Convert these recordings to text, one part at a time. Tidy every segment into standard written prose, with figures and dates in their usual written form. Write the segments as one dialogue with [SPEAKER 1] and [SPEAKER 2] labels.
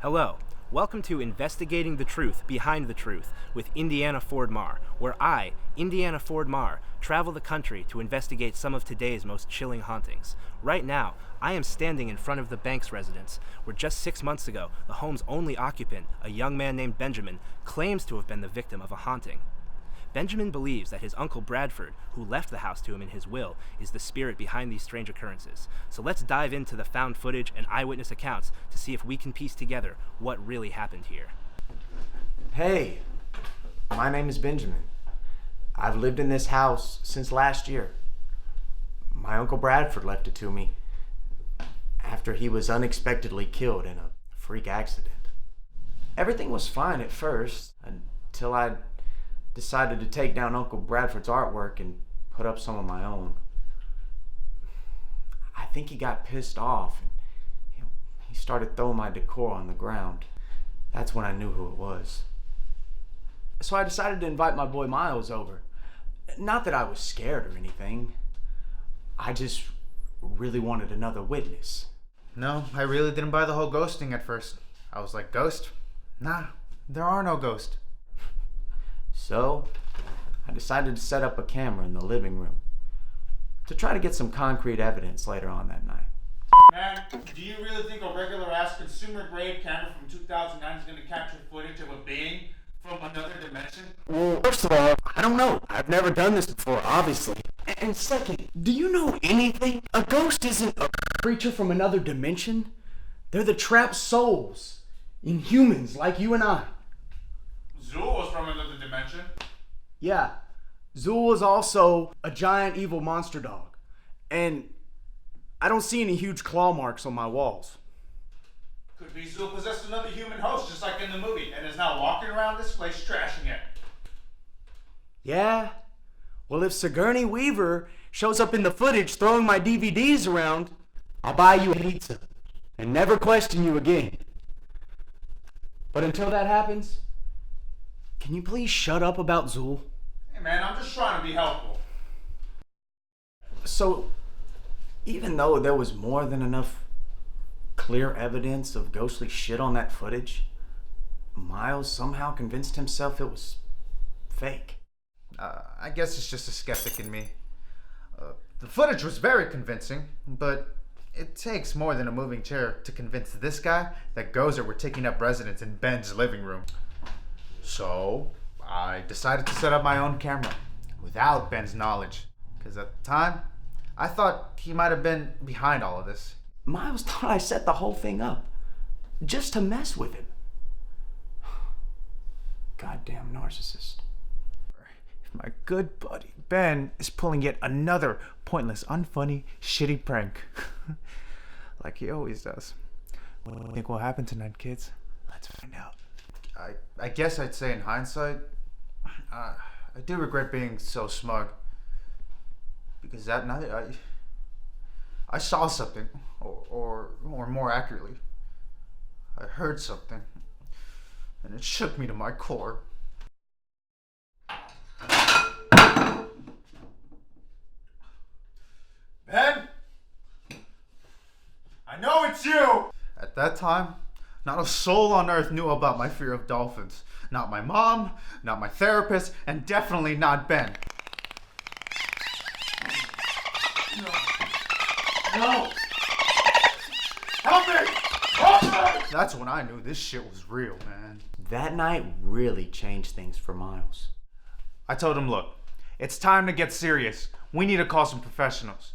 [SPEAKER 1] Hello, welcome to Investigating the Truth Behind the Truth with Indiana Ford Marr, where I, Indiana Ford Marr, travel the country to investigate some of today's most chilling hauntings. Right now, I am standing in front of the Banks residence, where just 6 months ago, the home's only occupant, a young man named Benjamin, claims to have been the victim of a haunting. Benjamin believes that his uncle Bradford, who left the house to him in his will, is the spirit behind these strange occurrences. So let's dive into the found footage and eyewitness accounts to see if we can piece together what really happened here.
[SPEAKER 2] Hey, my name is Benjamin. I've lived in this house since last year. My uncle Bradford left it to me after he was unexpectedly killed in a freak accident. Everything was fine at first until I decided to take down Uncle Bradford's artwork and put up some of my own. I think he got pissed off and he started throwing my decor on the ground. That's when I knew who it was. So I decided to invite my boy Miles over. Not that I was scared or anything. I just really wanted another witness.
[SPEAKER 3] No, I really didn't buy the whole ghosting at first. I was like, ghost? Nah, there are no ghosts.
[SPEAKER 2] So, I decided to set up a camera in the living room to try to get some concrete evidence later on that night.
[SPEAKER 4] Man, do you really think a regular-ass consumer-grade camera from 2009 is going to capture footage of a being from another dimension?
[SPEAKER 2] Well, first of all, I don't know. I've never done this before, obviously. And second, do you know anything? A ghost isn't a creature from another dimension. They're the trapped souls in humans like you and I.
[SPEAKER 4] Zool was from another dimension.
[SPEAKER 2] Yeah, Zool is also a giant evil monster dog. And I don't see any huge claw marks on my walls.
[SPEAKER 4] Could be Zool possessed another human host, just like in the movie, and is now walking around this place trashing it.
[SPEAKER 2] Yeah? Well, if Sigourney Weaver shows up in the footage throwing my DVDs around, I'll buy you a pizza and never question you again. But until that happens, can you please shut up about Zool?
[SPEAKER 4] Hey man, I'm just trying to be helpful.
[SPEAKER 2] So, even though there was more than enough clear evidence of ghostly shit on that footage, Miles somehow convinced himself it was fake.
[SPEAKER 3] I guess it's just a skeptic in me. The footage was very convincing, but it takes more than a moving chair to convince this guy that Gozer were taking up residence in Ben's living room. So, I decided to set up my own camera without Ben's knowledge, because at the time, I thought he might have been behind all of this.
[SPEAKER 2] Miles thought I set the whole thing up just to mess with him. Goddamn narcissist.
[SPEAKER 3] If my good buddy Ben is pulling yet another pointless, unfunny, shitty prank, like he always does. What do you think will happen tonight, kids? Let's find out. I guess I'd say in hindsight, I do regret being so smug. Because that night, I saw something, or more accurately, I heard something, and it shook me to my core.
[SPEAKER 4] Ben? I know it's you!
[SPEAKER 3] At that time, not a soul on earth knew about my fear of dolphins. Not my mom, not my therapist, and definitely not Ben.
[SPEAKER 4] No! Help me! Help me!
[SPEAKER 3] That's when I knew this shit was real, man.
[SPEAKER 2] That night really changed things for Miles.
[SPEAKER 3] I told him, look, it's time to get serious. We need to call some professionals.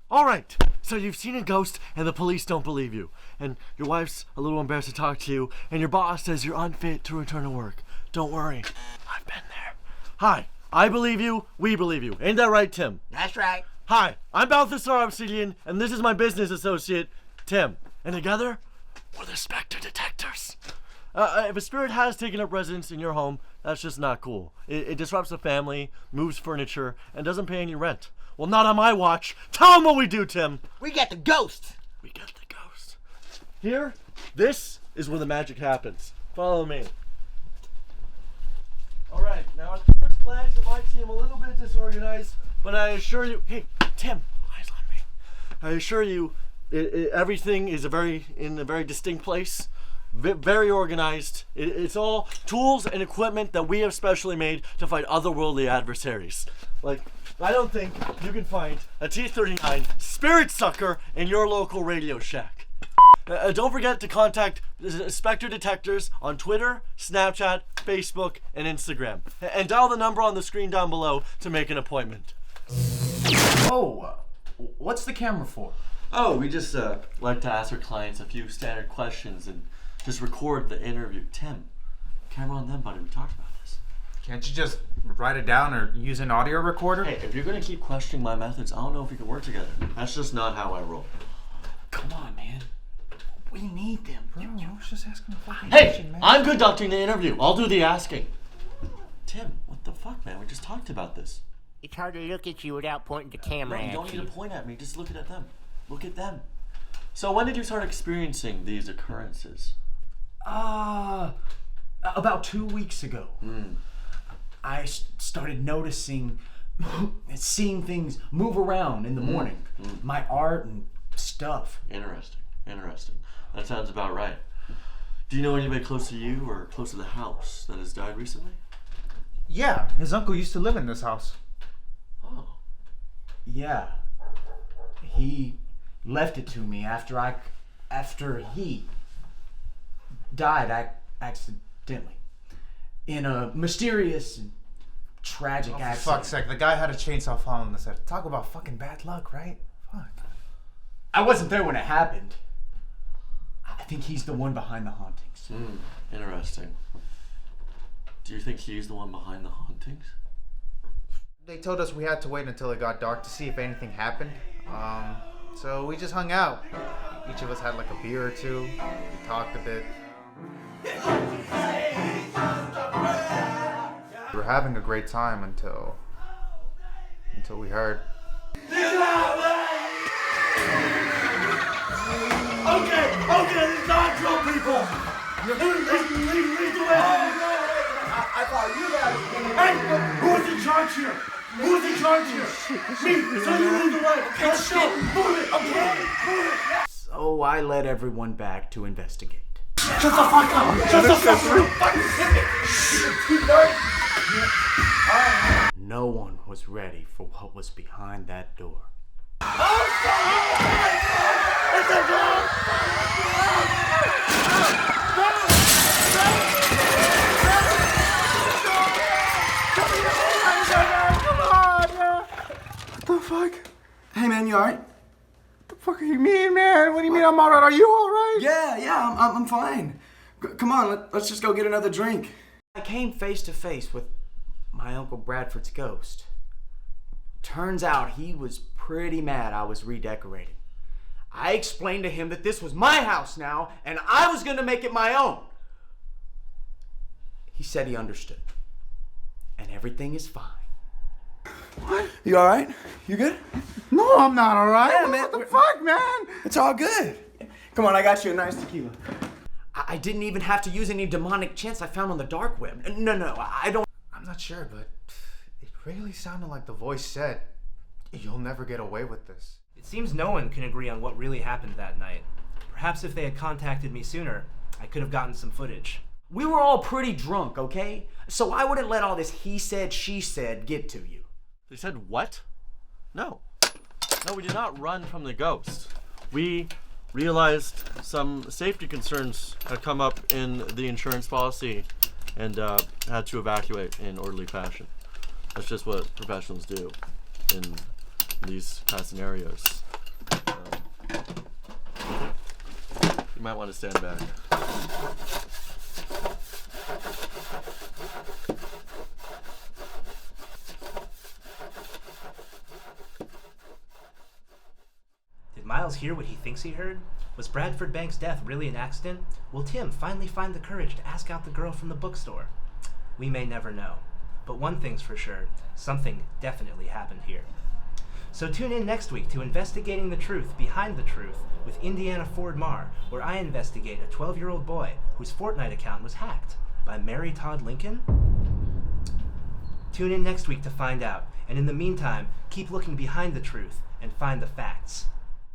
[SPEAKER 5] Alright, so you've seen a ghost and the police don't believe you. And your wife's a little embarrassed to talk to you. And your boss says you're unfit to return to work. Don't worry, I've been there. Hi, I believe you, we believe you. Ain't that right, Tim?
[SPEAKER 6] That's right.
[SPEAKER 5] Hi, I'm Balthasar Obsidian, and this is my business associate, Tim. And together, we're the Spectre Detectors. If a spirit has taken up residence in your home, that's just not cool. It disrupts the family, moves furniture, and doesn't pay any rent. Well, not on my watch. Tell them what we do, Tim.
[SPEAKER 6] We get the ghost.
[SPEAKER 5] We get the ghost. Here, this is where the magic happens. Follow me. Alright, now at first glance, it might seem a little bit disorganized, but I assure you... Hey, Tim, eyes on me. I assure you, everything is in a very distinct place. very organized. It's all tools and equipment that we have specially made to fight otherworldly adversaries. Like, I don't think you can find a T-39 Spirit Sucker in your local Radio Shack. Don't forget to contact Spectre Detectors on Twitter, Snapchat, Facebook, and Instagram. And dial the number on the screen down below to make an appointment.
[SPEAKER 2] Oh, what's the camera for?
[SPEAKER 5] Oh, we just like to ask our clients a few standard questions and just record the interview. Tim, camera on them, buddy. We talked about this.
[SPEAKER 3] Can't you just write it down or use an audio recorder?
[SPEAKER 5] Hey, if you're gonna keep questioning my methods, I don't know if we can work together. That's just not how I roll.
[SPEAKER 2] Come on, man. We need them, bro.
[SPEAKER 3] I was just asking a fucking
[SPEAKER 5] Hey,
[SPEAKER 3] question, man.
[SPEAKER 5] I'm conducting the interview. I'll do the asking. Tim, what the fuck, man? We just talked about this.
[SPEAKER 6] It's hard to look at you without pointing the camera
[SPEAKER 5] No, you
[SPEAKER 6] at
[SPEAKER 5] don't
[SPEAKER 6] you.
[SPEAKER 5] need to point at me. Just look at them. Look at them. So when did you start experiencing these occurrences?
[SPEAKER 2] About 2 weeks ago. I started noticing, seeing things move around in the morning. My art and stuff.
[SPEAKER 5] Interesting. That sounds about right. Do you know anybody close to you or close to the house that has died recently?
[SPEAKER 3] Yeah, his uncle used to live in this house.
[SPEAKER 5] Oh.
[SPEAKER 2] Yeah. He left it to me after he died accidentally. In a mysterious and tragic
[SPEAKER 3] Oh, for
[SPEAKER 2] accident.
[SPEAKER 3] fuck's sake, the guy had a chainsaw fall on the set. Talk about fucking bad luck, right? Fuck.
[SPEAKER 2] I wasn't there when it happened. I think he's the one behind the hauntings.
[SPEAKER 5] Interesting. Do you think he's the one behind the hauntings?
[SPEAKER 3] They told us we had to wait until it got dark to see if anything happened. So we just hung out. Each of us had like a beer or two. We talked a bit. We were having a great time until we heard.
[SPEAKER 5] Okay, it's not drill people. Lead the way.
[SPEAKER 2] I thought you guys
[SPEAKER 5] Hey, who's in charge here? Me, so you lead the way. Let's go. Move it, okay? Move it.
[SPEAKER 2] So I led everyone back to investigate.
[SPEAKER 5] Shut the fuck up.
[SPEAKER 2] No one was ready for what was behind that door.
[SPEAKER 3] What the fuck?
[SPEAKER 7] Hey man, you alright?
[SPEAKER 3] What the fuck are you mean, man? What do you mean I'm alright? Are you alright?
[SPEAKER 7] Yeah, I'm fine. Come on, let's just go get another drink.
[SPEAKER 2] I came face to face with my Uncle Bradford's ghost. Turns out he was pretty mad I was redecorating. I explained to him that this was my house now, and I was gonna make it my own. He said he understood. And everything is fine.
[SPEAKER 7] What? You alright? You good?
[SPEAKER 3] No, I'm not alright.
[SPEAKER 7] Yeah, man,
[SPEAKER 3] What the
[SPEAKER 7] we're-
[SPEAKER 3] fuck, man?
[SPEAKER 7] It's all good. Come on, I got you a nice tequila.
[SPEAKER 2] I didn't even have to use any demonic chants I found on the dark web. No, I don't.
[SPEAKER 3] I'm not sure, but it really sounded like the voice said, "You'll never get away with this."
[SPEAKER 1] It seems no one can agree on what really happened that night. Perhaps if they had contacted me sooner, I could have gotten some footage.
[SPEAKER 2] We were all pretty drunk, okay? So I wouldn't let all this he said, she said get to you.
[SPEAKER 5] They said what? No, we did not run from the ghost. We realized some safety concerns had come up in the insurance policy and had to evacuate in orderly fashion. That's just what professionals do in these kind of scenarios. You might want to stand back.
[SPEAKER 1] Did Miles hear what he thinks he heard? Was Bradford Bank's death really an accident? Will Tim finally find the courage to ask out the girl from the bookstore? We may never know. But one thing's for sure, something definitely happened here. So tune in next week to Investigating the Truth Behind the Truth with Indiana Ford Marr, where I investigate a 12-year-old boy whose Fortnite account was hacked by Mary Todd Lincoln. Tune in next week to find out, and in the meantime, keep looking behind the truth and find the facts.